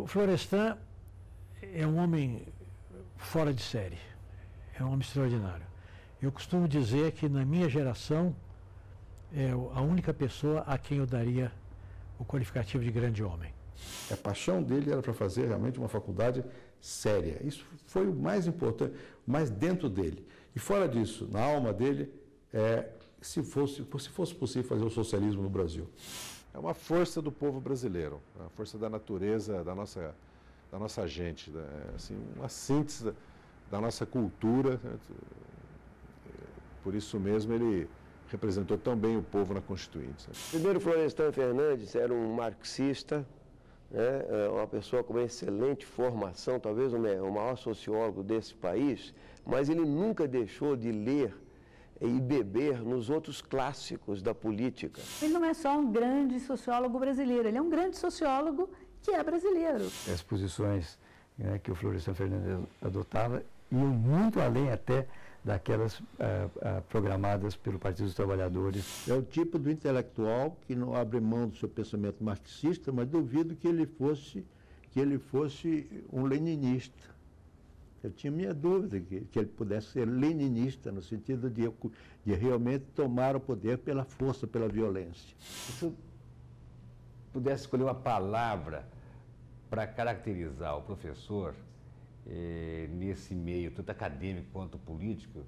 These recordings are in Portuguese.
O Florestan é um homem fora de série, é um homem extraordinário. Eu costumo dizer que na minha geração é a única pessoa a quem eu daria o qualificativo de grande homem. A paixão dele era para fazer realmente uma faculdade séria. Isso foi o mais importante, o mais dentro dele. E fora disso, na alma dele, se fosse possível fazer o socialismo no Brasil. É uma força do povo brasileiro, a força da natureza, da nossa gente, assim, uma síntese da nossa cultura. Por isso mesmo ele representou tão bem o povo na Constituinte. Primeiro, Florestan Fernandes era um marxista, né, uma pessoa com uma excelente formação, talvez o maior sociólogo desse país, mas ele nunca deixou de ler e beber nos outros clássicos da política. Ele não é só um grande sociólogo brasileiro, ele é um grande sociólogo que é brasileiro. As posições, né, que o Florestan Fernandes adotava iam muito além até daquelas programadas pelo Partido dos Trabalhadores. É o tipo do intelectual que não abre mão do seu pensamento marxista, mas duvido que ele fosse um leninista. Eu tinha minha dúvida que ele pudesse ser leninista, no sentido de realmente tomar o poder pela força, pela violência. Se eu pudesse escolher uma palavra para caracterizar o professor nesse meio, tanto acadêmico quanto político,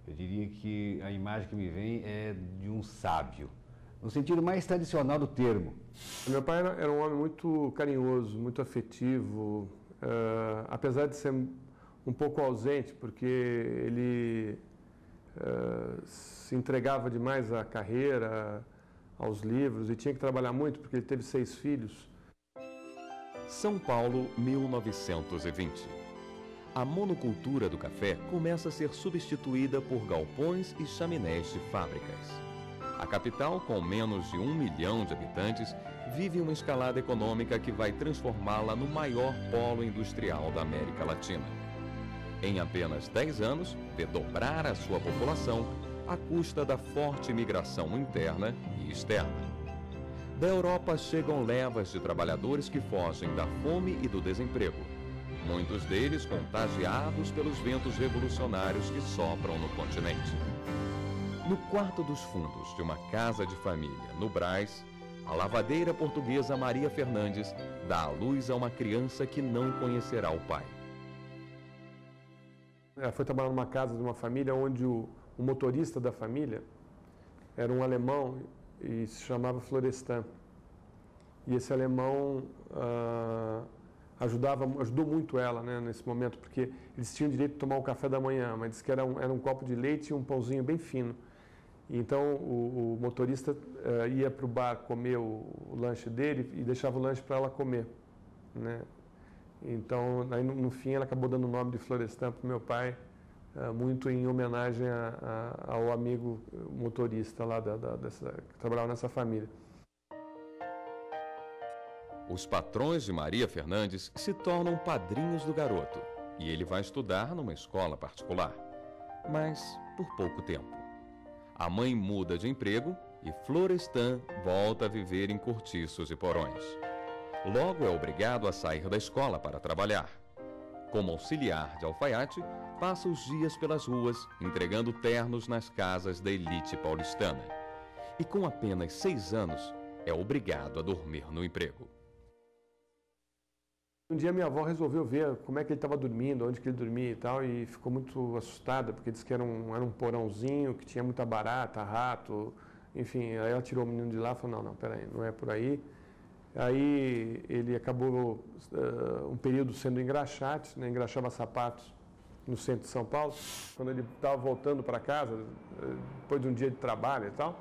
eu diria que a imagem que me vem é de um sábio, no sentido mais tradicional do termo. Meu pai era um homem muito carinhoso, muito afetivo, apesar de ser um pouco ausente, porque ele se entregava demais à carreira, aos livros, e tinha que trabalhar muito, porque ele teve 6 filhos. São Paulo, 1920. A monocultura do café começa a ser substituída por galpões e chaminés de fábricas. A capital, com menos de 1 milhão de habitantes, vive uma escalada econômica que vai transformá-la no maior polo industrial da América Latina. Em apenas 10 anos, vê dobrar a sua população à custa da forte migração interna e externa. Da Europa chegam levas de trabalhadores que fogem da fome e do desemprego, muitos deles contagiados pelos ventos revolucionários que sopram no continente. No quarto dos fundos de uma casa de família no Brás, a lavadeira portuguesa Maria Fernandes dá à luz a uma criança que não conhecerá o pai. Ela foi trabalhar numa casa de uma família onde o motorista da família era um alemão e se chamava Florestan. E esse alemão ajudou muito ela, né, nesse momento, porque eles tinham direito de tomar o café da manhã, mas disse que era um copo de leite e um pãozinho bem fino. E então o motorista ia para o bar comer o lanche dele e deixava o lanche para ela comer, né? Então, aí no fim, ela acabou dando o nome de Florestan para o meu pai, muito em homenagem ao amigo motorista lá que trabalhava nessa família. Os patrões de Maria Fernandes se tornam padrinhos do garoto e ele vai estudar numa escola particular, mas por pouco tempo. A mãe muda de emprego e Florestan volta a viver em cortiços e porões. Logo é obrigado a sair da escola para trabalhar. Como auxiliar de alfaiate, passa os dias pelas ruas entregando ternos nas casas da elite paulistana. E com apenas 6 anos, é obrigado a dormir no emprego. Um dia minha avó resolveu ver como é que ele estava dormindo, onde que ele dormia e tal, e ficou muito assustada, porque disse que era um porãozinho, que tinha muita barata, rato, enfim. Aí ela tirou o menino de lá e falou, não, peraí, não é por aí. Aí ele acabou um período sendo engraxate, né, engraxava sapatos no centro de São Paulo. Quando ele estava voltando para casa, depois de um dia de trabalho e tal,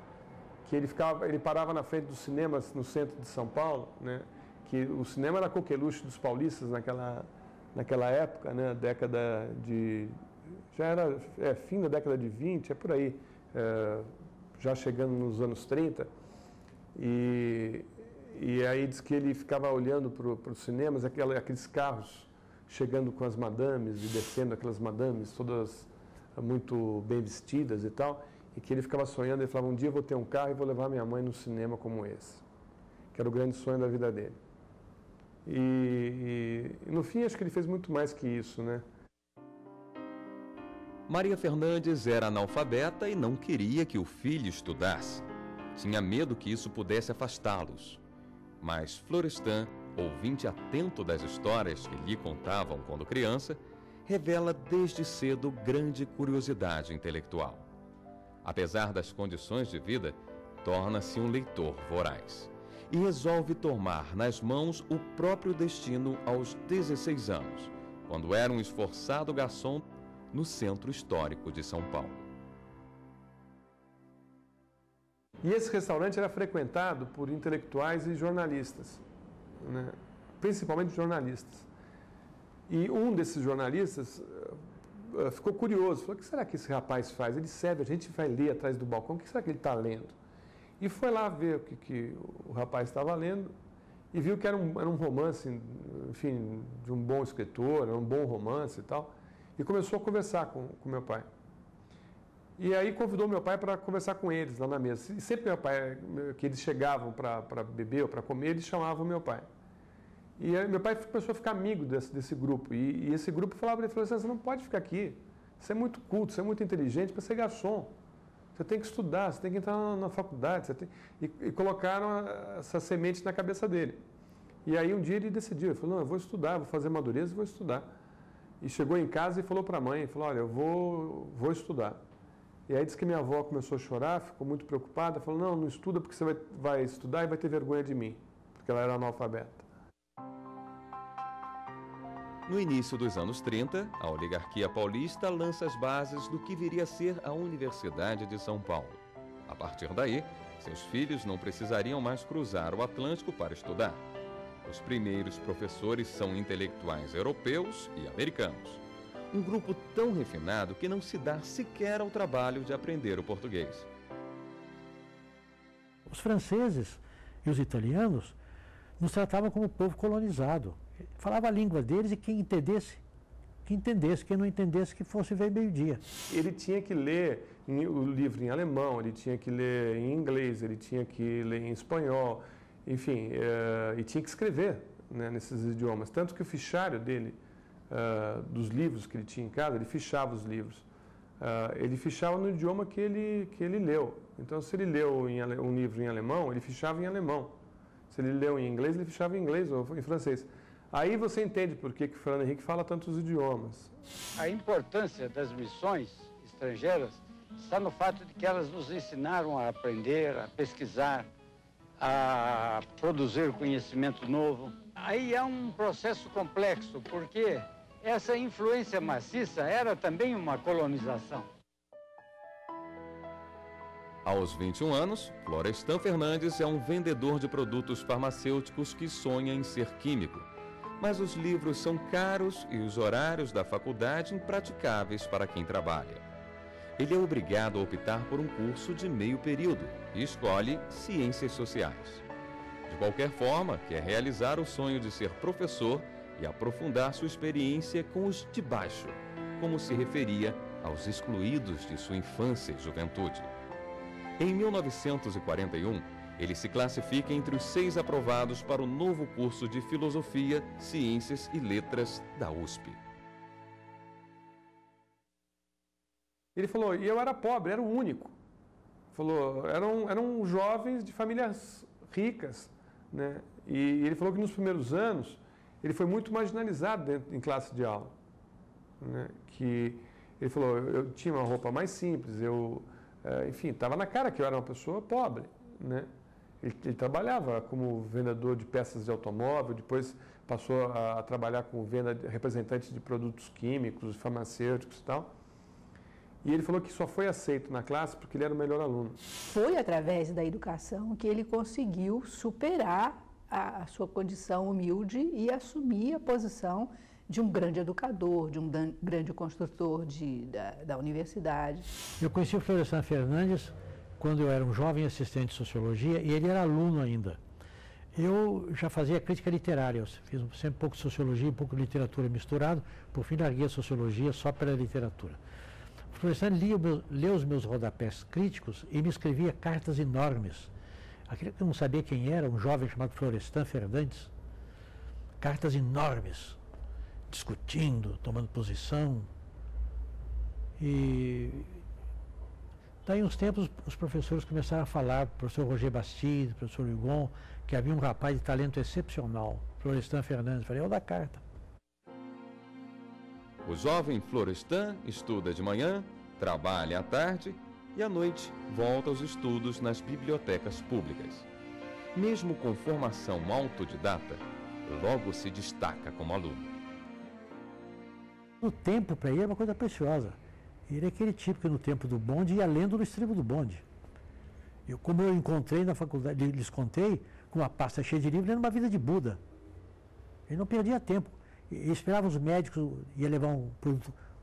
que ele parava na frente dos cinemas no centro de São Paulo, né, que o cinema era a coqueluche dos paulistas naquela época, né, década de... já era fim da década de 20, é por aí, já chegando nos anos 30, e aí diz que ele ficava olhando para os cinemas, aqueles carros chegando com as madames e descendo aquelas madames, todas muito bem vestidas e tal, e que ele ficava sonhando, ele falava, um dia eu vou ter um carro e vou levar minha mãe no cinema como esse, que era o grande sonho da vida dele. E no fim, acho que ele fez muito mais que isso, né? Maria Fernandes era analfabeta e não queria que o filho estudasse. Tinha medo que isso pudesse afastá-los. Mas Florestan, ouvinte atento das histórias que lhe contavam quando criança, revela desde cedo grande curiosidade intelectual. Apesar das condições de vida, torna-se um leitor voraz e resolve tomar nas mãos o próprio destino aos 16 anos, quando era um esforçado garçom no Centro Histórico de São Paulo. E esse restaurante era frequentado por intelectuais e jornalistas, né? Principalmente jornalistas. E um desses jornalistas ficou curioso, falou: o que será que esse rapaz faz? Ele serve, a gente vai ler atrás do balcão, o que será que ele está lendo? E foi lá ver o que o rapaz estava lendo e viu que era um romance, enfim, de um bom escritor, era um bom romance e tal, e começou a conversar com meu pai. E aí convidou meu pai para conversar com eles lá na mesa. E sempre meu pai, que eles chegavam para beber ou para comer, eles chamavam meu pai. E aí meu pai começou a ficar amigo desse grupo. E esse grupo falava para ele, falou assim: você não pode ficar aqui, você é muito culto, você é muito inteligente para ser garçom. Você tem que estudar, você tem que entrar na faculdade. E colocaram essa semente na cabeça dele. E aí um dia ele decidiu, ele falou: não, eu vou estudar, vou fazer madureza e vou estudar. E chegou em casa e falou para a mãe, falou: olha, eu vou estudar. E aí disse que minha avó começou a chorar, ficou muito preocupada, falou: não, não estuda porque você vai estudar e vai ter vergonha de mim, porque ela era analfabeta. No início dos anos 30, a oligarquia paulista lança as bases do que viria a ser a Universidade de São Paulo. A partir daí, seus filhos não precisariam mais cruzar o Atlântico para estudar. Os primeiros professores são intelectuais europeus e americanos. Um grupo tão refinado que não se dá sequer ao trabalho de aprender o português. Os franceses e os italianos nos tratavam como povo colonizado. Falava a língua deles e quem entendesse, que entendesse, quem não entendesse, que fosse ver meio-dia. Ele tinha que ler o livro em alemão, ele tinha que ler em inglês, ele tinha que ler em espanhol, enfim, e tinha que escrever, né, nesses idiomas. Tanto que o fichário dele, dos livros que ele tinha em casa, ele fichava os livros. Ele fichava no idioma que ele leu. Então, se ele leu um livro em alemão, ele fichava em alemão. Se ele leu em inglês, ele fichava em inglês ou em francês. Aí você entende por que o Fernando Henrique fala tantos idiomas. A importância das missões estrangeiras está no fato de que elas nos ensinaram a aprender, a pesquisar, a produzir conhecimento novo. Aí é um processo complexo, porque essa influência maciça era também uma colonização. Aos 21 anos, Florestan Fernandes é um vendedor de produtos farmacêuticos que sonha em ser químico. Mas os livros são caros e os horários da faculdade impraticáveis para quem trabalha. Ele é obrigado a optar por um curso de meio período e escolhe Ciências Sociais. De qualquer forma, quer realizar o sonho de ser professor e aprofundar sua experiência com os de baixo, como se referia aos excluídos de sua infância e juventude. Em 1941, ele se classifica entre os 6 aprovados para o novo curso de Filosofia, Ciências e Letras da USP. Ele falou: e eu era pobre, era o único. Falou: eram jovens de famílias ricas, né? E ele falou que nos primeiros anos ele foi muito marginalizado em classe de aula, né? Que ele falou: eu tinha uma roupa mais simples, enfim, estava na cara que eu era uma pessoa pobre, né? Ele trabalhava como vendedor de peças de automóvel, depois passou a trabalhar como representante de produtos químicos, farmacêuticos e tal. E ele falou que só foi aceito na classe porque ele era o melhor aluno. Foi através da educação que ele conseguiu superar a sua condição humilde e assumir a posição de um grande educador, de um grande construtor da universidade. Eu conheci o Florestan Fernandes quando eu era um jovem assistente de Sociologia e ele era aluno ainda. Eu já fazia crítica literária, eu fiz sempre um pouco de Sociologia e um pouco de Literatura misturado, por fim larguei a Sociologia só pela literatura. O Florestan lia os meus rodapés críticos e me escrevia cartas enormes. Aquele que eu não sabia quem era, um jovem chamado Florestan Fernandes. cartas enormes, discutindo, tomando posição. E daí uns tempos os professores começaram a falar, o professor Roger Bastide, o professor Hugon, que havia um rapaz de talento excepcional, Florestan Fernandes. Falei, eu da carta. O jovem Florestan estuda de manhã, trabalha à tarde e à noite volta aos estudos nas bibliotecas públicas. Mesmo com formação autodidata, logo se destaca como aluno. O tempo para ele é uma coisa preciosa. Ele é aquele tipo que no tempo do bonde ia lendo no estribo do bonde. Como eu encontrei na faculdade, lhes contei, com uma pasta cheia de livros, lendo uma vida de Buda. Ele não perdia tempo. Ele esperava os médicos, ia levar um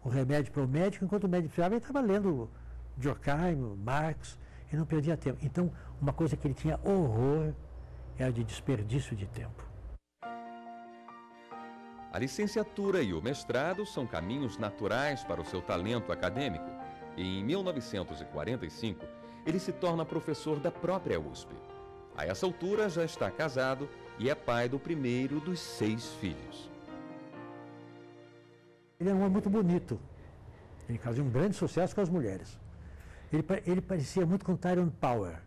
remédio para o médico, enquanto o médico esperava, ele estava lendo Durkheim, Marx, ele não perdia tempo. Então, uma coisa que ele tinha horror era de desperdício de tempo. A licenciatura e o mestrado são caminhos naturais para o seu talento acadêmico. E em 1945, ele se torna professor da própria USP. A essa altura já está casado e é pai do primeiro dos 6 filhos. Ele era um homem muito bonito. Ele fazia um grande sucesso com as mulheres. Ele parecia muito com Tyrone Power,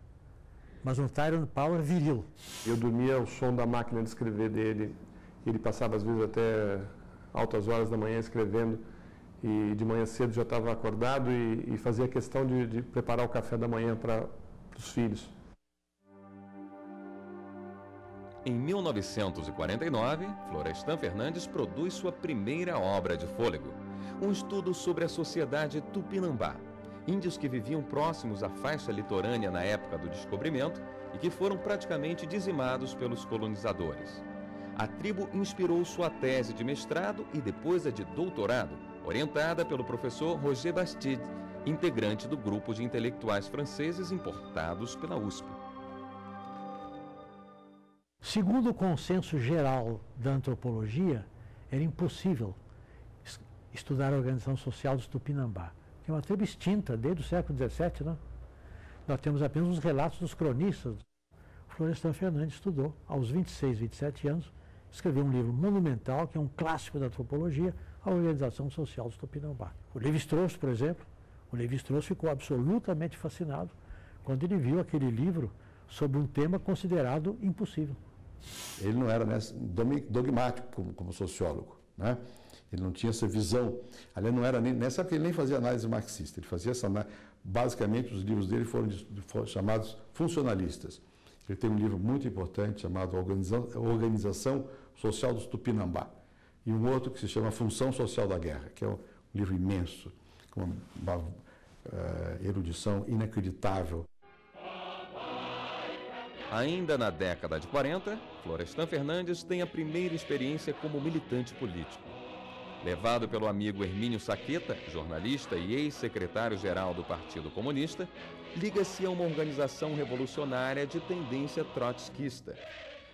mas um Tyrone Power viril. Eu dormia ao som da máquina de escrever dele. Ele passava, às vezes, até altas horas da manhã escrevendo. E de manhã cedo já estava acordado e fazia questão de preparar o café da manhã para os filhos. Em 1949, Florestan Fernandes produz sua primeira obra de fôlego, um estudo sobre a sociedade Tupinambá, índios que viviam próximos à faixa litorânea na época do descobrimento e que foram praticamente dizimados pelos colonizadores. A tribo inspirou sua tese de mestrado e depois a de doutorado, orientada pelo professor Roger Bastide, integrante do grupo de intelectuais franceses importados pela USP. Segundo o consenso geral da antropologia, era impossível estudar a organização social dos Tupinambá, que é uma tribo extinta desde o século XVII, né? Nós temos apenas os relatos dos cronistas. Florestan Fernandes estudou aos 26, 27 anos, escreveu um livro monumental, que é um clássico da antropologia, a organização social dos Tupinambá. O Lévi-Strauss, por exemplo, o Lévi-Strauss ficou absolutamente fascinado quando ele viu aquele livro sobre um tema considerado impossível. Ele não era dogmático como sociólogo, né? Ele não tinha essa visão. Aliás, não era nem nessa época ele nem fazia análise marxista. Ele fazia essa análise. Basicamente, os livros dele foram chamados funcionalistas. Ele tem um livro muito importante chamado Organização Social dos Tupinambá e um outro que se chama Função Social da Guerra, que é um livro imenso, com uma erudição inacreditável. Ainda na década de 40, Florestan Fernandes tem a primeira experiência como militante político. Levado pelo amigo Hermínio Saqueta, jornalista e ex-secretário-geral do Partido Comunista, liga-se a uma organização revolucionária de tendência trotskista.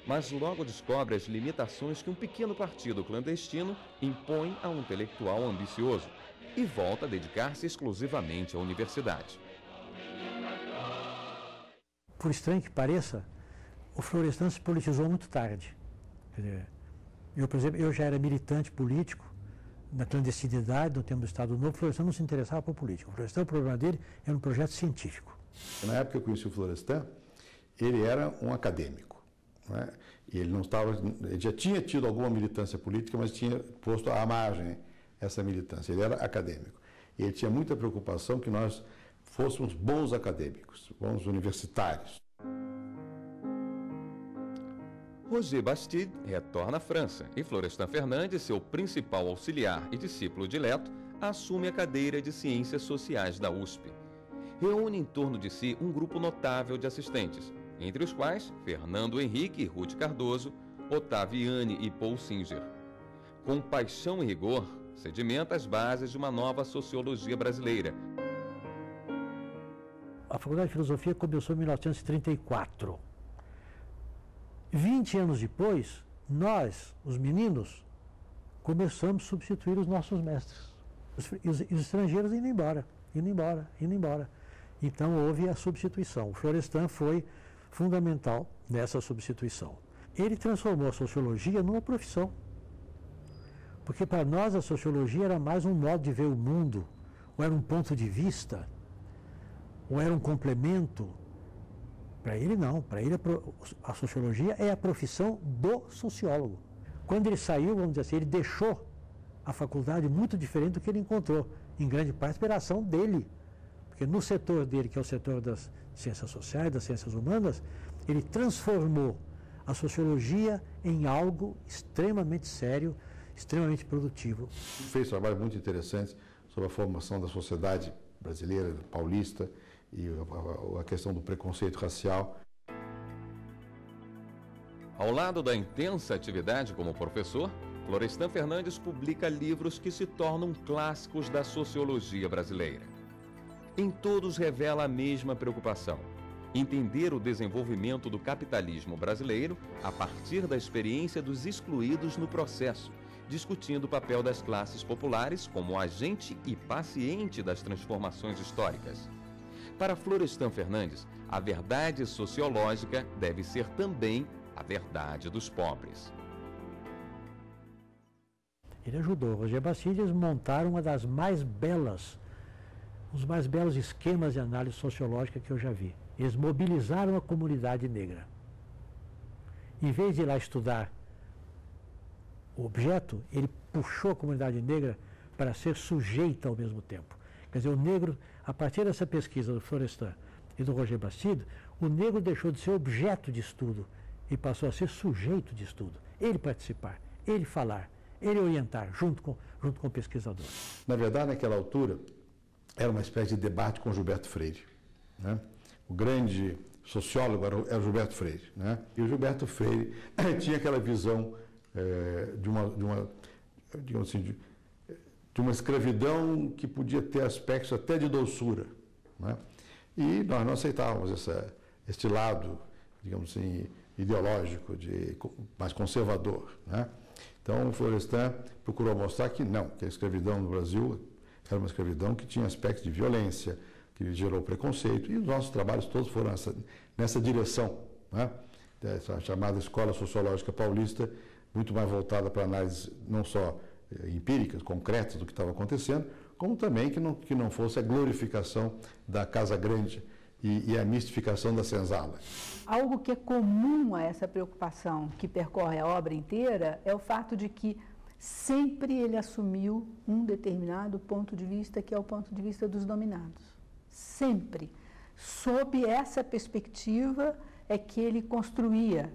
Mas logo descobre as limitações que um pequeno partido clandestino impõe a um intelectual ambicioso e volta a dedicar-se exclusivamente à universidade. Por estranho que pareça, o Florestan se politizou muito tarde. Quer dizer, eu, por exemplo, eu já era militante político na clandestinidade, no tempo do Estado Novo. O Florestan não se interessava por política. O Florestan, o problema dele era um projeto científico. Na época que eu conheci o Florestan, ele era um acadêmico, né? E ele não estava, ele já tinha tido alguma militância política, mas tinha posto à margem essa militância. Ele era acadêmico. E ele tinha muita preocupação que nós fôssemos bons acadêmicos, bons universitários. Roger Bastide retorna à França e Florestan Fernandes, seu principal auxiliar e discípulo dileto, assume a cadeira de Ciências Sociais da USP. Reúne em torno de si um grupo notável de assistentes, entre os quais Fernando Henrique e Ruth Cardoso, Otaviane e Paul Singer. Com paixão e rigor, sedimenta as bases de uma nova sociologia brasileira. A Faculdade de Filosofia começou em 1934. 20 anos depois, nós, os meninos, começamos a substituir os nossos mestres. Os estrangeiros indo embora, indo embora, indo embora. Então houve a substituição. O Florestan foi fundamental nessa substituição. Ele transformou a sociologia numa profissão. Porque para nós a sociologia era mais um modo de ver o mundo, ou era um ponto de vista, ou era um complemento. Para ele não, para ele a sociologia é a profissão do sociólogo. Quando ele saiu, vamos dizer assim, ele deixou a faculdade muito diferente do que ele encontrou, em grande parte pela ação dele. Porque no setor dele, que é o setor das ciências sociais, das ciências humanas, ele transformou a sociologia em algo extremamente sério, extremamente produtivo. Fez trabalhos muito interessantes sobre a formação da sociedade brasileira, paulista, e a questão do preconceito racial. Ao lado da intensa atividade como professor, Florestan Fernandes publica livros que se tornam clássicos da sociologia brasileira. Em todos revela a mesma preocupação: entender o desenvolvimento do capitalismo brasileiro a partir da experiência dos excluídos no processo, discutindo o papel das classes populares como agente e paciente das transformações históricas. Para Florestan Fernandes, a verdade sociológica deve ser também a verdade dos pobres. Ele ajudou Roger Bastide a montar uma das mais belas, os mais belos esquemas de análise sociológica que eu já vi. Eles mobilizaram a comunidade negra. Em vez de ir lá estudar o objeto, ele puxou a comunidade negra para ser sujeita ao mesmo tempo. Quer dizer, o negro, a partir dessa pesquisa do Florestan e do Roger Bastide, o negro deixou de ser objeto de estudo e passou a ser sujeito de estudo. Ele participar, ele falar, ele orientar, junto com o pesquisador. Na verdade, naquela altura, era uma espécie de debate com Gilberto Freire, né? O grande sociólogo era o Gilberto Freire, né? E o Gilberto Freire tinha aquela visão digamos assim, de uma escravidão que podia ter aspectos até de doçura, né? E nós não aceitávamos este lado, digamos assim, ideológico, mais conservador, né? Então, o Florestan procurou mostrar que não, que a escravidão no Brasil era uma escravidão que tinha aspectos de violência, que gerou preconceito, e os nossos trabalhos todos foram nessa direção, né? Essa chamada Escola Sociológica Paulista, muito mais voltada para análises não só empíricas, concretas do que estava acontecendo, como também que não fosse a glorificação da Casa Grande e a mistificação da senzala. Algo que é comum a essa preocupação que percorre a obra inteira é o fato de que sempre ele assumiu um determinado ponto de vista, que é o ponto de vista dos dominados. Sempre. Sob essa perspectiva é que ele construía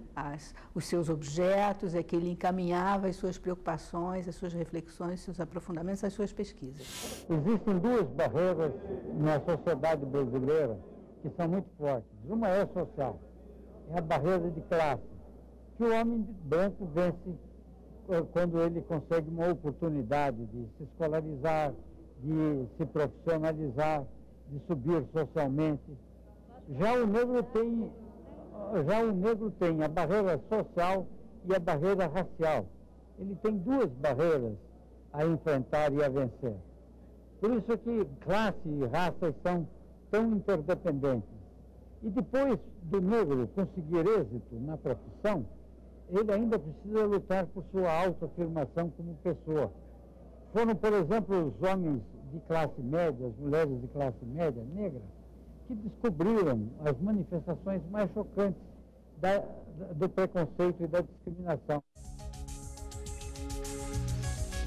os seus objetos, é que ele encaminhava as suas preocupações, as suas reflexões, seus aprofundamentos, as suas pesquisas. Existem duas barreiras na sociedade brasileira que são muito fortes. Uma é social, é a barreira de classe, que o homem branco vence quando ele consegue uma oportunidade de se escolarizar, de se profissionalizar, de subir socialmente. Já o negro tem a barreira social e a barreira racial. Ele tem duas barreiras a enfrentar e a vencer. Por isso que classe e raça são tão interdependentes. E depois do negro conseguir êxito na profissão, ele ainda precisa lutar por sua autoafirmação como pessoa. Foram, por exemplo, os homens de classe média, as mulheres de classe média negra, que descobriram as manifestações mais chocantes do preconceito e da discriminação.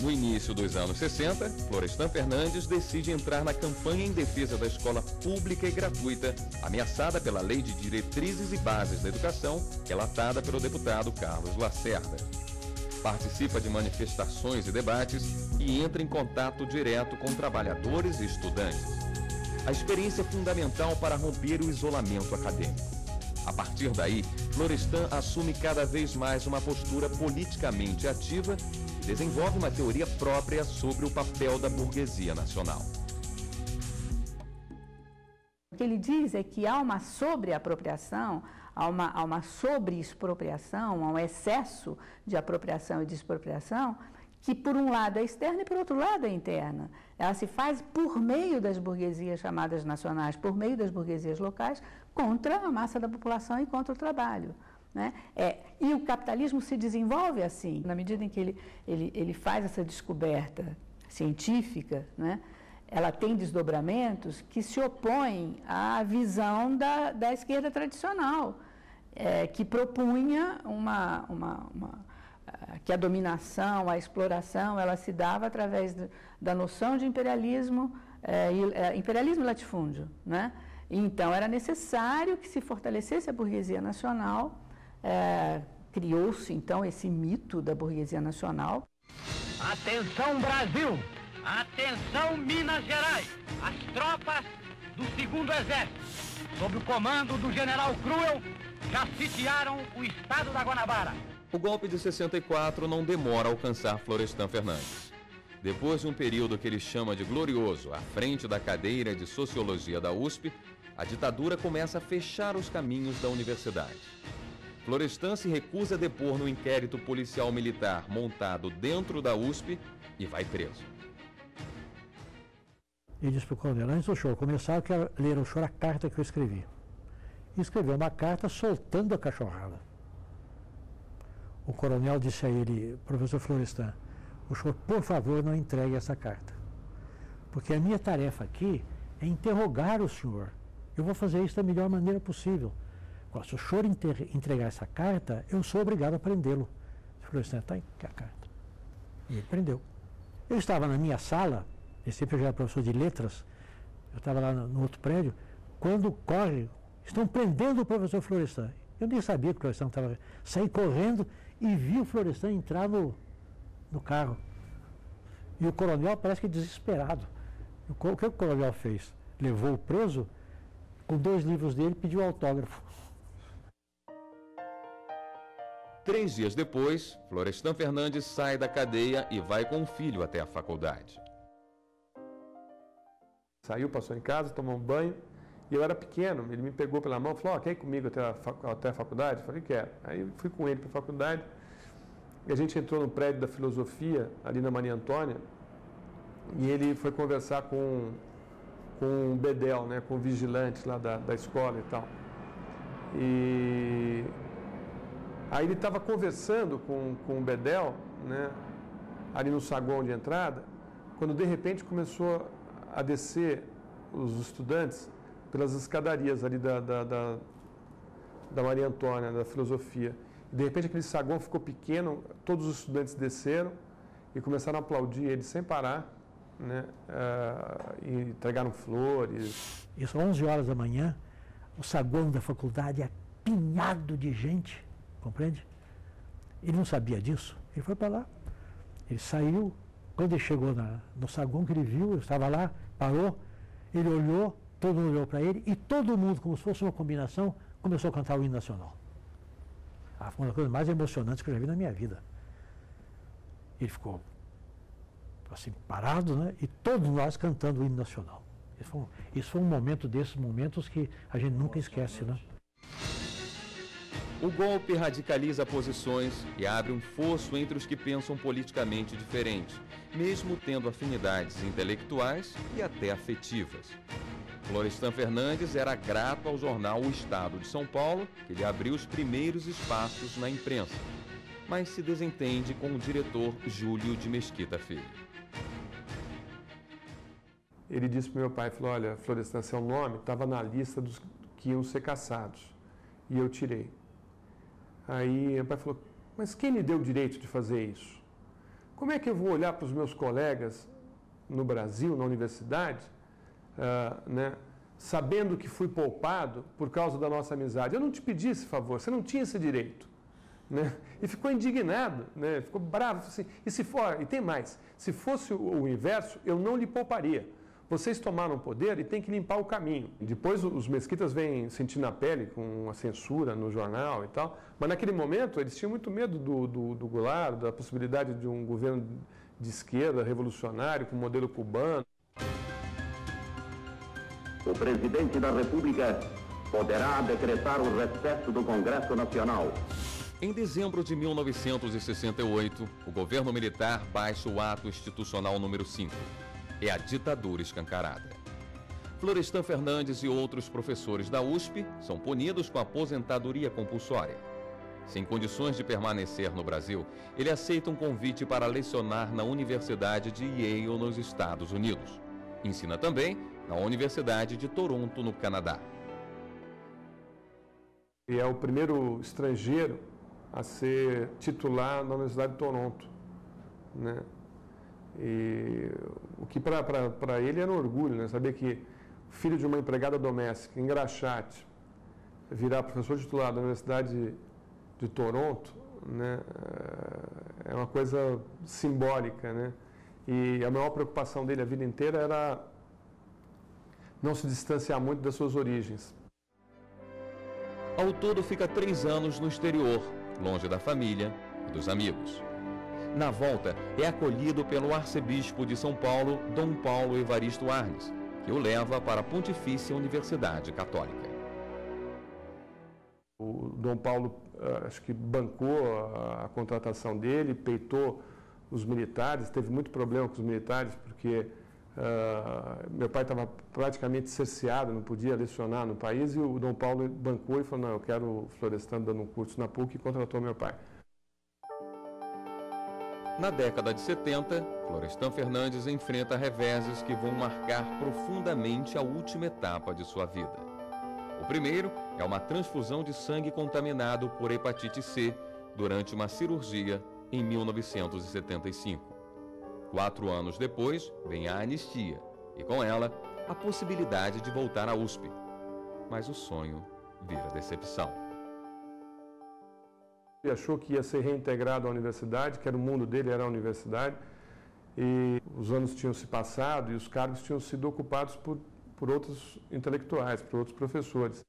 No início dos anos 60, Florestan Fernandes decide entrar na campanha em defesa da escola pública e gratuita, ameaçada pela Lei de Diretrizes e Bases da Educação, relatada pelo deputado Carlos Lacerda. Participa de manifestações e debates e entra em contato direto com trabalhadores e estudantes. A experiência é fundamental para romper o isolamento acadêmico. A partir daí, Florestan assume cada vez mais uma postura politicamente ativa e desenvolve uma teoria própria sobre o papel da burguesia nacional. O que ele diz é que há uma sobreapropriação, há uma sobreexpropriação, há um excesso de apropriação e de expropriação, que por um lado é externa e por outro lado é interna. Ela se faz por meio das burguesias chamadas nacionais, por meio das burguesias locais, contra a massa da população e contra o trabalho. né? E o capitalismo se desenvolve assim, na medida em que ele faz essa descoberta científica, né? Ela tem desdobramentos que se opõem à visão da esquerda tradicional, que propunha que a dominação, a exploração, ela se dava através da noção de imperialismo, imperialismo e latifúndio, né? Então, era necessário que se fortalecesse a burguesia nacional, criou-se, então, esse mito da burguesia nacional. Atenção, Brasil! Atenção, Minas Gerais! As tropas do 2º Exército, sob o comando do general Cruel, já sitiaram o estado da Guanabara. O golpe de 64 não demora a alcançar Florestan Fernandes. Depois de um período que ele chama de glorioso à frente da cadeira de Sociologia da USP, a ditadura começa a fechar os caminhos da universidade. Florestan se recusa a depor no inquérito policial militar montado dentro da USP e vai preso. Ele disse para o coronel: antes do senhor começar, eu quero ler ao senhor a carta que eu escrevi. E escreveu uma carta soltando a cachorrada. O coronel disse a ele: professor Florestan, o senhor, por favor, não entregue essa carta. Porque a minha tarefa aqui é interrogar o senhor. Eu vou fazer isso da melhor maneira possível. Se o senhor entregar essa carta, eu sou obrigado a prendê-lo. O Florestan, está aqui a carta. E ele prendeu. Eu estava na minha sala, eu já era professor de letras, eu estava lá no outro prédio, quando estão prendendo o professor Florestan. Eu nem sabia que o Florestan estava... Saí correndo e vi o Florestan entrar no carro. E o coronel parece que desesperado. O que o coronel fez? Levou o preso, com 2 livros dele, pediu autógrafo. 3 dias depois, Florestan Fernandes sai da cadeia e vai com o filho até a faculdade. Saiu, passou em casa, tomou um banho, e eu era pequeno, ele me pegou pela mão e falou: quer ir comigo até a faculdade? Eu falei: quero. Aí eu fui com ele para a faculdade, e a gente entrou no prédio da filosofia, ali na Maria Antônia, e ele foi conversar com o Bedel, né, com o vigilante lá da escola e tal. E aí ele estava conversando com o Bedel, né, ali no saguão de entrada, quando de repente começou a descer os estudantes pelas escadarias ali da Maria Antônia, da filosofia. E de repente aquele saguão ficou pequeno, todos os estudantes desceram e começaram a aplaudir ele sem parar, né, e entregaram flores. Isso, 11 horas da manhã, o saguão da faculdade apinhado de gente, compreende? Ele não sabia disso, ele foi para lá, ele saiu. Quando ele chegou no saguão, que ele viu, eu estava lá, parou, ele olhou, todo mundo olhou para ele, e todo mundo, como se fosse uma combinação, começou a cantar o hino nacional. Foi uma das coisas mais emocionantes que eu já vi na minha vida. Ele ficou assim, parado, né? E todos nós cantando o hino nacional. Isso foi um momento desses momentos que a gente nunca esquece, né? O golpe radicaliza posições e abre um fosso entre os que pensam politicamente diferente, mesmo tendo afinidades intelectuais e até afetivas. Florestan Fernandes era grato ao jornal O Estado de São Paulo, que lhe abriu os primeiros espaços na imprensa, mas se desentende com o diretor Júlio de Mesquita Filho. Ele disse para o meu pai, falou: olha, Florestan, seu nome estava na lista dos que iam ser caçados, e eu tirei. Aí meu pai falou: mas quem lhe deu o direito de fazer isso? Como é que eu vou olhar para os meus colegas no Brasil, na universidade, né, sabendo que fui poupado por causa da nossa amizade? Eu não te pedi esse favor, você não tinha esse direito. Né? E ficou indignado, né? Ficou bravo. Assim, e tem mais, se fosse o inverso, eu não lhe pouparia. Vocês tomaram o poder e tem que limpar o caminho. Depois os mesquitas vêm sentir na pele com a censura no jornal e tal, mas naquele momento eles tinham muito medo do Goulart, da possibilidade de um governo de esquerda revolucionário com modelo cubano. O presidente da República poderá decretar o recesso do Congresso Nacional. Em dezembro de 1968, o governo militar baixa o ato institucional número 5. É a ditadura escancarada. Florestan Fernandes e outros professores da USP são punidos com aposentadoria compulsória. Sem condições de permanecer no Brasil, ele aceita um convite para lecionar na Universidade de Yale, nos Estados Unidos. Ensina também na Universidade de Toronto, no Canadá. E é o primeiro estrangeiro a ser titular na Universidade de Toronto, né? E o que para ele era um orgulho, né? Saber que o filho de uma empregada doméstica, engraxate, virar professor titular da Universidade de Toronto, né? É uma coisa simbólica, né? E a maior preocupação dele a vida inteira era não se distanciar muito das suas origens. Ao todo, fica 3 anos no exterior, longe da família e dos amigos. Na volta, é acolhido pelo arcebispo de São Paulo, Dom Paulo Evaristo Arnes, que o leva para a Pontifícia Universidade Católica. O Dom Paulo, acho que bancou a contratação dele, peitou os militares, teve muito problema com os militares, porque meu pai estava praticamente cerceado, não podia lecionar no país, e o Dom Paulo bancou e falou, não, eu quero o Florestan dando um curso na PUC, e contratou meu pai. Na década de 70, Florestan Fernandes enfrenta reveses que vão marcar profundamente a última etapa de sua vida. O primeiro é uma transfusão de sangue contaminado por hepatite C durante uma cirurgia em 1975. 4 anos depois, vem a anistia e, com ela, a possibilidade de voltar à USP. Mas o sonho vira decepção. Ele achou que ia ser reintegrado à universidade, que era o mundo dele, era a universidade, e os anos tinham se passado e os cargos tinham sido ocupados por outros intelectuais, por outros professores.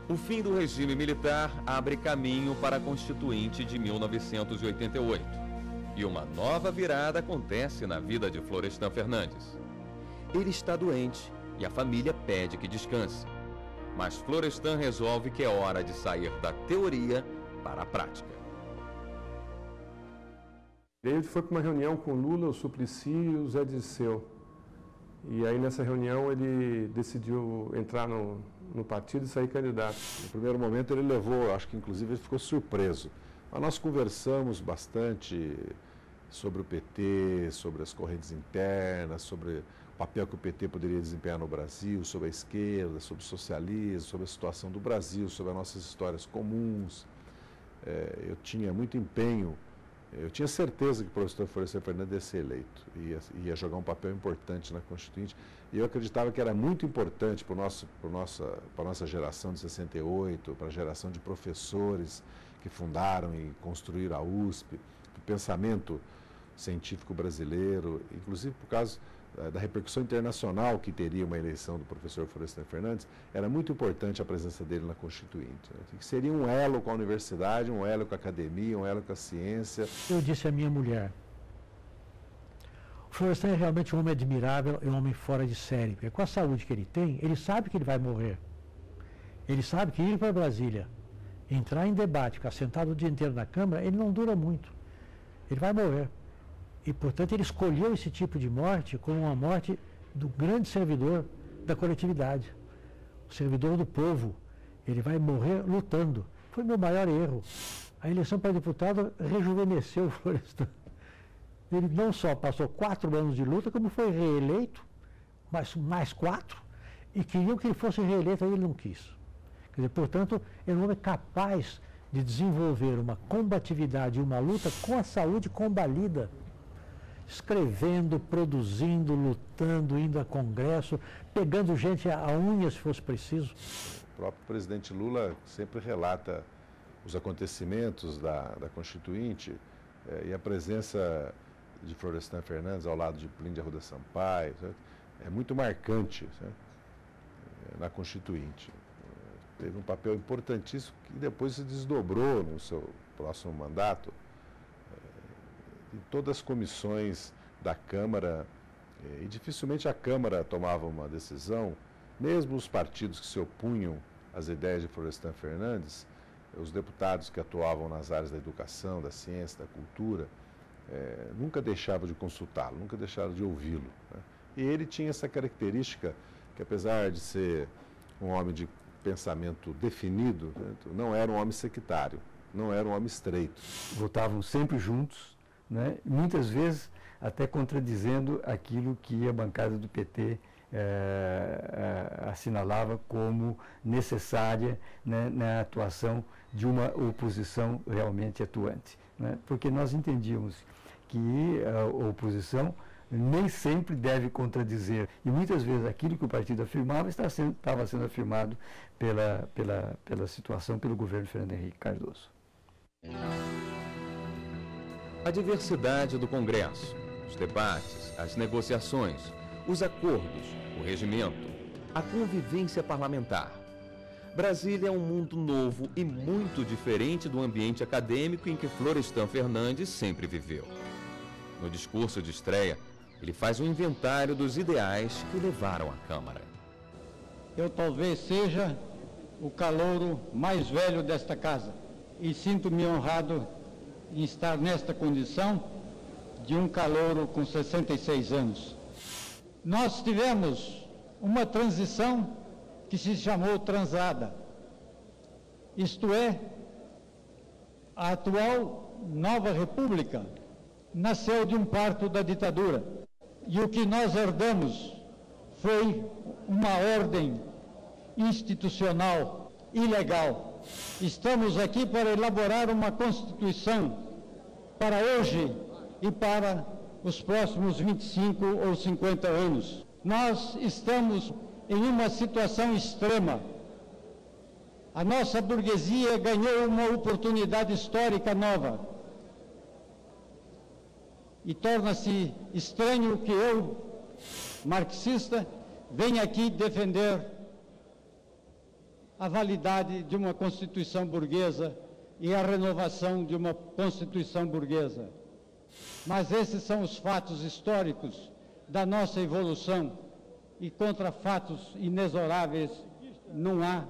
O fim do regime militar abre caminho para a Constituinte de 1988. E uma nova virada acontece na vida de Florestan Fernandes. Ele está doente e a família pede que descanse. Mas Florestan resolve que é hora de sair da teoria para a prática. Ele foi para uma reunião com Lula, o Suplicy e o Zé Dirceu. E aí nessa reunião ele decidiu entrar no partido e sair candidato. No primeiro momento ele levou, acho que inclusive ele ficou surpreso. Mas nós conversamos bastante sobre o PT, sobre as correntes internas, sobre o papel que o PT poderia desempenhar no Brasil, sobre a esquerda, sobre o socialismo, sobre a situação do Brasil, sobre as nossas histórias comuns. Eu tinha muito empenho, eu tinha certeza que o professor Florestan Fernandes ia ser eleito, ia jogar um papel importante na Constituinte, e eu acreditava que era muito importante para a nossa geração de 68, para a geração de professores que fundaram e construíram a USP, o pensamento científico brasileiro, inclusive por causa da repercussão internacional que teria uma eleição do professor Florestan Fernandes, era muito importante a presença dele na Constituinte, né? Que seria um elo com a universidade, um elo com a academia, um elo com a ciência. Eu disse à minha mulher, o Florestan é realmente um homem admirável e um homem fora de série, porque com a saúde que ele tem, ele sabe que ele vai morrer. Ele sabe que ir para Brasília, entrar em debate, ficar sentado o dia inteiro na Câmara, ele não dura muito. Ele vai morrer. E, portanto, ele escolheu esse tipo de morte como uma morte do grande servidor da coletividade, o servidor do povo. Ele vai morrer lutando. Foi meu maior erro. A eleição para deputado rejuvenesceu o Florestan. Ele não só passou 4 anos de luta, como foi reeleito, mas mais 4, e queriam que ele fosse reeleito, aí ele não quis. Quer dizer, portanto, ele é um homem capaz de desenvolver uma combatividade e uma luta com a saúde combalida, escrevendo, produzindo, lutando, indo a congresso, pegando gente a unha se fosse preciso. O próprio presidente Lula sempre relata os acontecimentos da Constituinte e a presença de Florestan Fernandes ao lado de Plínio de Arruda Sampaio, certo? É muito marcante, certo? Na Constituinte. Teve um papel importantíssimo que depois se desdobrou no seu próximo mandato. Em todas as comissões da Câmara, e dificilmente a Câmara tomava uma decisão, mesmo os partidos que se opunham às ideias de Florestan Fernandes, os deputados que atuavam nas áreas da educação, da ciência, da cultura, nunca deixavam de consultá-lo, nunca deixaram de ouvi-lo, né? E ele tinha essa característica que, apesar de ser um homem de pensamento definido, né? Não era um homem sectário, não era um homem estreito. Votavam sempre juntos, né? Muitas vezes até contradizendo aquilo que a bancada do PT assinalava como necessária, né, na atuação de uma oposição realmente atuante, né? Porque nós entendíamos que a oposição nem sempre deve contradizer. E muitas vezes aquilo que o partido afirmava estava sendo afirmado pela situação, pelo governo Fernando Henrique Cardoso. A diversidade do Congresso, os debates, as negociações, os acordos, o regimento, a convivência parlamentar. Brasília é um mundo novo e muito diferente do ambiente acadêmico em que Florestan Fernandes sempre viveu. No discurso de estreia, ele faz um inventário dos ideais que o levaram à Câmara. Eu talvez seja o calouro mais velho desta casa e sinto-me honrado em estar nesta condição de um calouro com 66 anos. Nós tivemos uma transição que se chamou transada, isto é, a atual nova república nasceu de um parto da ditadura. E o que nós herdamos foi uma ordem institucional ilegal. Estamos aqui para elaborar uma Constituição para hoje e para os próximos 25 ou 50 anos. Nós estamos em uma situação extrema. A nossa burguesia ganhou uma oportunidade histórica nova. E torna-se estranho que eu, marxista, venha aqui defender a validade de uma Constituição burguesa e a renovação de uma Constituição burguesa. Mas esses são os fatos históricos da nossa evolução e contra fatos inexoráveis não há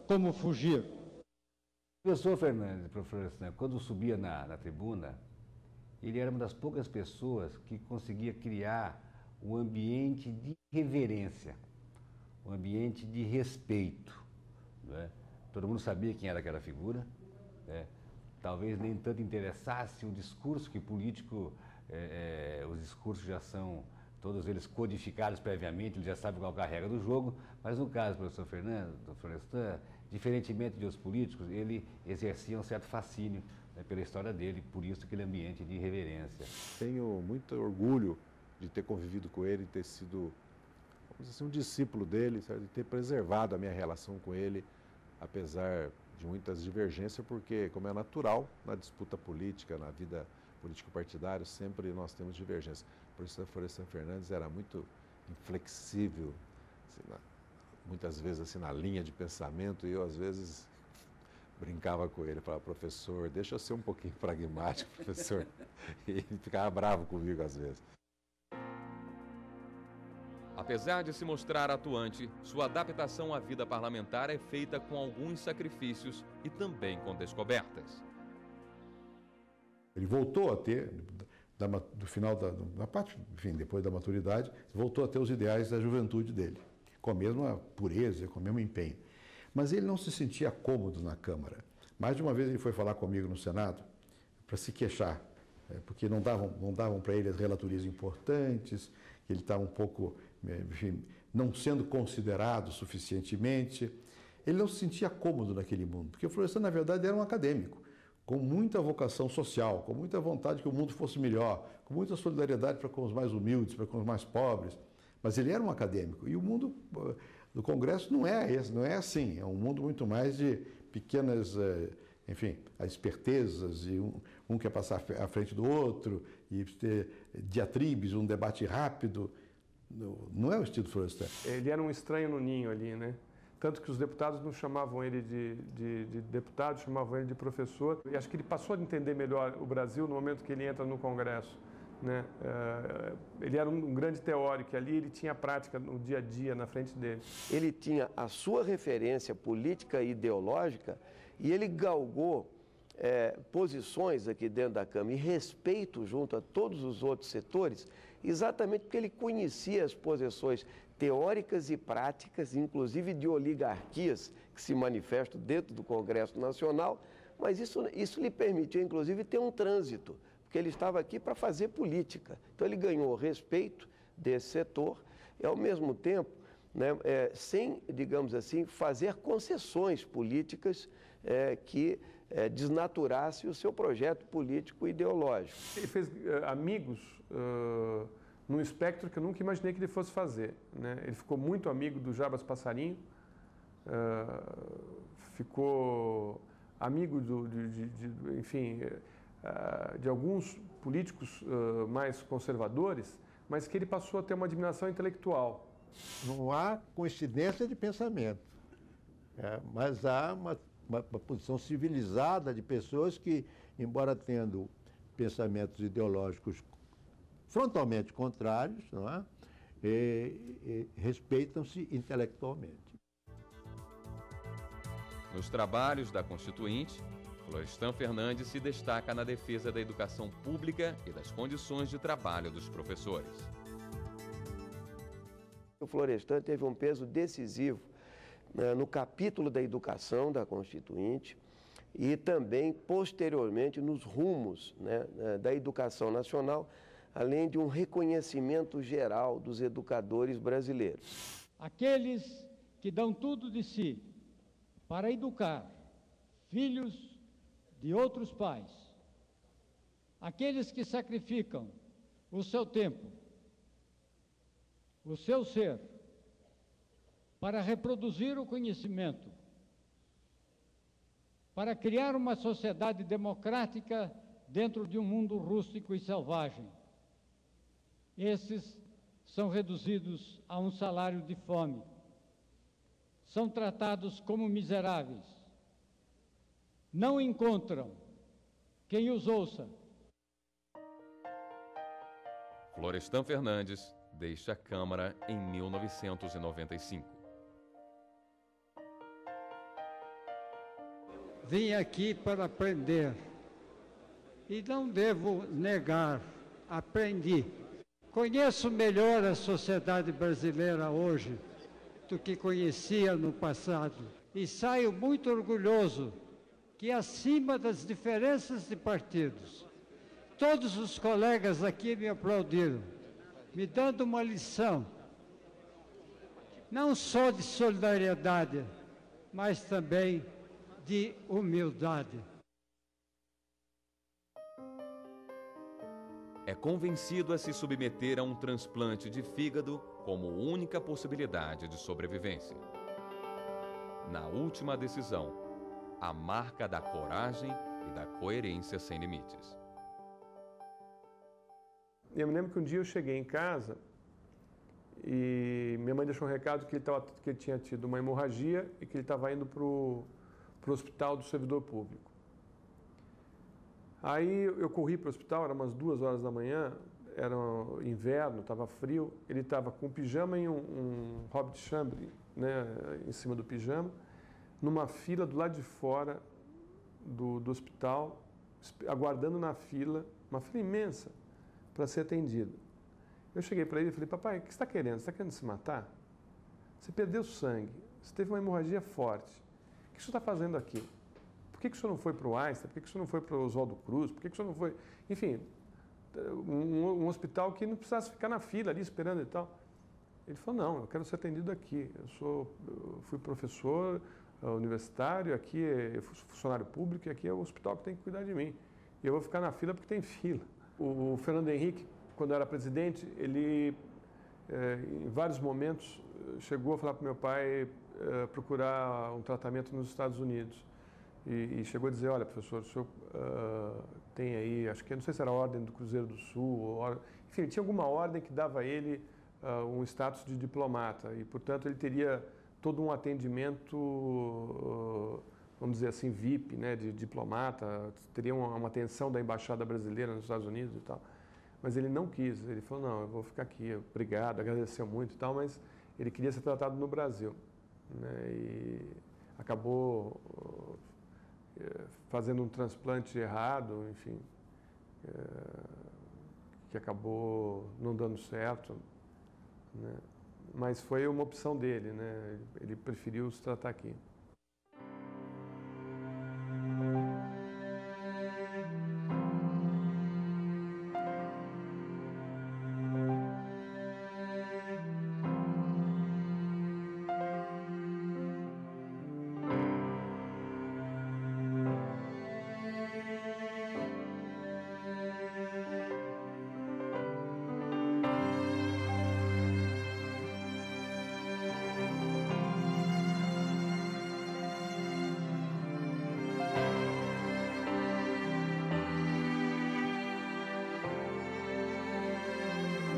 como fugir. O professor Fernandes, quando subia na tribuna, ele era uma das poucas pessoas que conseguia criar um ambiente de reverência, um ambiente de respeito, né? Todo mundo sabia quem era aquela figura, né? Talvez nem tanto interessasse o discurso, que político, os discursos já são, todos eles codificados previamente, ele já sabe qual é a regra do jogo, mas no caso do professor Fernando, do Florestan, diferentemente de outros políticos, ele exercia um certo fascínio, né, pela história dele, por isso aquele ambiente de reverência. Tenho muito orgulho de ter convivido com ele, de ter sido, vamos dizer assim, um discípulo dele, sabe, de ter preservado a minha relação com ele, apesar de muitas divergências, porque, como é natural, na disputa política, na vida político-partidária, sempre nós temos divergências. Por isso, o Florestan Fernandes era muito inflexível, assim, muitas vezes assim, na linha de pensamento, e eu, às vezes, brincava com ele, falava, professor, deixa eu ser um pouquinho pragmático, professor. E ele ficava bravo comigo, às vezes. Apesar de se mostrar atuante, sua adaptação à vida parlamentar é feita com alguns sacrifícios e também com descobertas. Ele voltou a ter, do final da parte, enfim, depois da maturidade, voltou a ter os ideais da juventude dele, com a mesma pureza, com o mesmo empenho. Mas ele não se sentia cômodo na Câmara. Mais de uma vez ele foi falar comigo no Senado para se queixar, porque não davam para ele as relatorias importantes, que ele estava um pouco, enfim, não sendo considerado suficientemente. Ele não se sentia cômodo naquele mundo, porque o Florestan, na verdade, era um acadêmico, com muita vocação social, com muita vontade que o mundo fosse melhor, com muita solidariedade para com os mais humildes, para com os mais pobres. Mas ele era um acadêmico, e o mundo do Congresso não é esse, não é assim. É um mundo muito mais de pequenas, enfim, as espertezas, e um quer passar à frente do outro, e ter diatribes, um debate rápido. Não é o estilo Florestan. Ele era um estranho no ninho ali, né? Tanto que os deputados não chamavam ele de deputado, chamavam ele de professor. E acho que ele passou a entender melhor o Brasil no momento que ele entra no Congresso, né? Ele era um grande teórico, e ali ele tinha a prática no dia a dia na frente dele. Ele tinha a sua referência política e ideológica, e ele galgou posições aqui dentro da Câmara e respeito junto a todos os outros setores exatamente porque ele conhecia as posições teóricas e práticas, inclusive de oligarquias que se manifestam dentro do Congresso Nacional, mas isso lhe permitiu, inclusive, ter um trânsito, porque ele estava aqui para fazer política. Então, ele ganhou o respeito desse setor e, ao mesmo tempo, né, sem, digamos assim, fazer concessões políticas que desnaturasse o seu projeto político ideológico. Ele fez amigos num espectro que eu nunca imaginei que ele fosse fazer, né? Ele ficou muito amigo do Jarbas Passarinho, ficou amigo enfim, de alguns políticos mais conservadores, mas que ele passou a ter uma admiração intelectual. Não há coincidência de pensamento, mas há uma posição civilizada de pessoas que, embora tendo pensamentos ideológicos frontalmente contrários, não é? Respeitam-se intelectualmente. Nos trabalhos da Constituinte, Florestan Fernandes se destaca na defesa da educação pública e das condições de trabalho dos professores. O Florestan teve um peso decisivo no capítulo da educação da Constituinte e também, posteriormente, nos rumos, né, da educação nacional, além de um reconhecimento geral dos educadores brasileiros. Aqueles que dão tudo de si para educar filhos de outros pais, aqueles que sacrificam o seu tempo, o seu ser, para reproduzir o conhecimento, para criar uma sociedade democrática dentro de um mundo rústico e selvagem. Esses são reduzidos a um salário de fome, são tratados como miseráveis, não encontram quem os ouça. Florestan Fernandes deixa a Câmara em 1995. Vim aqui para aprender e não devo negar, aprendi. Conheço melhor a sociedade brasileira hoje do que conhecia no passado e saio muito orgulhoso que, acima das diferenças de partidos, todos os colegas aqui me aplaudiram, me dando uma lição, não só de solidariedade, mas também de humildade. É convencido a se submeter a um transplante de fígado como única possibilidade de sobrevivência. Na última decisão, a marca da coragem e da coerência sem limites. Eu me lembro que um dia eu cheguei em casa e minha mãe deixou um recado que ele tinha tido uma hemorragia e que ele estava indo para o hospital do servidor público. Aí eu corri para o hospital, era umas 2 horas da manhã, era inverno, estava frio, ele estava com um pijama e um robe de chambre, né, em cima do pijama, numa fila do lado de fora do hospital, aguardando na fila, uma fila imensa, para ser atendido. Eu cheguei para ele e falei: papai, o que você está querendo? Você está querendo se matar? Você perdeu sangue, você teve uma hemorragia forte. O que você está fazendo aqui? Por que o senhor não foi para o Einstein? Por que o senhor não foi para o Oswaldo Cruz? Por que o senhor não foi... Enfim, um hospital que não precisasse ficar na fila ali esperando e tal. Ele falou: não, eu quero ser atendido aqui. Eu fui professor universitário, aqui eu fui funcionário público e aqui é o hospital que tem que cuidar de mim. E eu vou ficar na fila porque tem fila. O Fernando Henrique, quando era presidente, ele, em vários momentos, chegou a falar para o meu pai procurar um tratamento nos Estados Unidos. E chegou a dizer: olha, professor, o senhor tem aí, acho que, não sei se era a Ordem do Cruzeiro do Sul, enfim, tinha alguma ordem que dava a ele um status de diplomata e, portanto, ele teria todo um atendimento, vamos dizer assim, VIP, né, de diplomata, teria uma atenção da Embaixada Brasileira nos Estados Unidos e tal. Mas ele não quis, ele falou: não, eu vou ficar aqui, obrigado, agradeceu muito e tal, mas ele queria ser tratado no Brasil, né, e acabou fazendo um transplante errado, enfim, que acabou não dando certo, né? Mas foi uma opção dele, né? Ele preferiu se tratar aqui.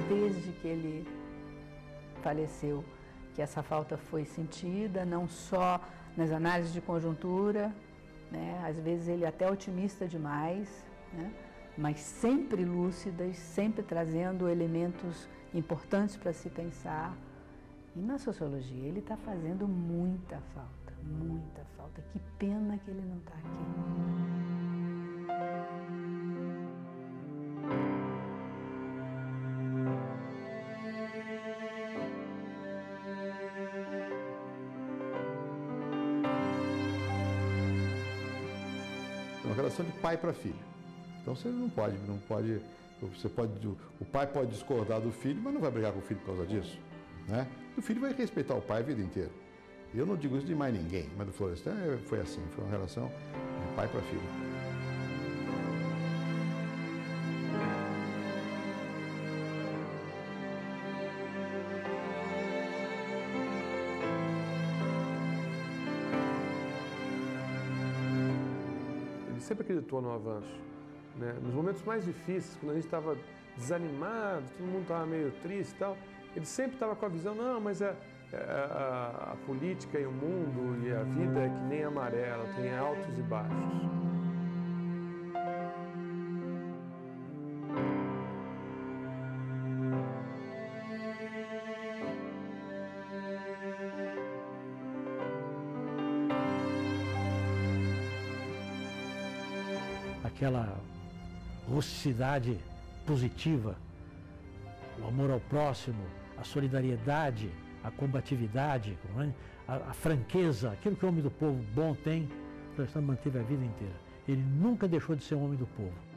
Desde que ele faleceu, que essa falta foi sentida, não só nas análises de conjuntura, né? Às vezes ele é até otimista demais, né? Mas sempre lúcidas, sempre trazendo elementos importantes para se pensar. E na sociologia ele está fazendo muita falta, muita falta. Que pena que ele não está aqui. Uma relação de pai para filho. Então você não pode, o pai pode discordar do filho, mas não vai brigar com o filho por causa disso, né? O filho vai respeitar o pai a vida inteira. Eu não digo isso de mais ninguém, mas do Florestan foi assim, foi uma relação de pai para filho. Sempre acreditou no avanço, né? Nos momentos mais difíceis, quando a gente estava desanimado, todo mundo estava meio triste e tal, ele sempre estava com a visão, não, mas a política e o mundo e a vida é que nem a maré, ela tem altos e baixos. Aquela rusticidade positiva, o amor ao próximo, a solidariedade, a combatividade, a franqueza, aquilo que o homem do povo bom tem, Florestan manteve a vida inteira. Ele nunca deixou de ser um homem do povo.